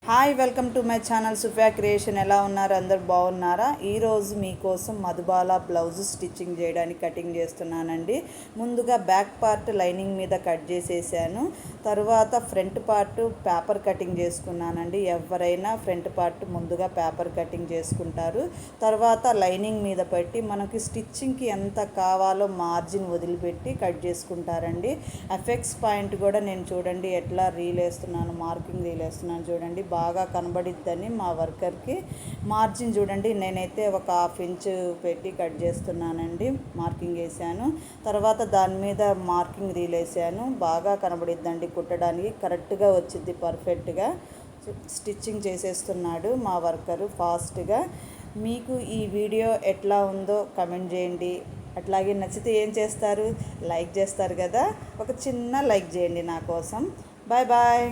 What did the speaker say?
Hi, welcome to my channel Sufiya creation. ఎలా ఉన్నారు? అందరు బాగున్నారా? ఈరోజు మీకోసం మధుబాల బ్లౌజ్ స్టిచ్చింగ్ చేయడానికి కటింగ్ చేస్తున్నానండి. ముందుగా బ్యాక్ పార్ట్ లైనింగ్ మీద కట్ చేసేసాను. తర్వాత ఫ్రంట్ పార్ట్ పేపర్ కటింగ్ చేసుకున్నానండి. ఎవరైనా ఫ్రంట్ పార్ట్ ముందుగా పేపర్ కటింగ్ చేసుకుంటారు. తర్వాత లైనింగ్ మీద పెట్టి మనకి స్టిచ్చింగ్కి ఎంత కావాలో మార్జిన్ వదిలిపెట్టి కట్ చేసుకుంటారండి. ఎఫెక్ట్స్ పాయింట్ కూడా నేను చూడండి ఎట్లా రీల్ వేస్తున్నాను, మార్కింగ్ రీల్ వేస్తున్నాను చూడండి, బాగా కనబడిద్దని మా వర్కర్కి. మార్జిన్ చూడండి, నేనైతే ఒక 1/2 ఇంచ్ పెట్టి కట్ చేస్తున్నానండి. మార్కింగ్ వేసాను. తర్వాత దాని మీద మార్కింగ్ రీల్ వేసాను. బాగా కనబడిద్దండి, కుట్టడానికి కరెక్ట్గా వచ్చింది, పర్ఫెక్ట్గా స్టిచ్చింగ్ చేసేస్తున్నాడు మా వర్కరు ఫాస్ట్గా. మీకు ఈ వీడియో ఎట్లా ఉందో కమెంట్ చేయండి. అట్లాగే నచ్చితే ఏం చేస్తారు? లైక్ చేస్తారు కదా, ఒక చిన్న లైక్ చేయండి నా కోసం. Bye bye.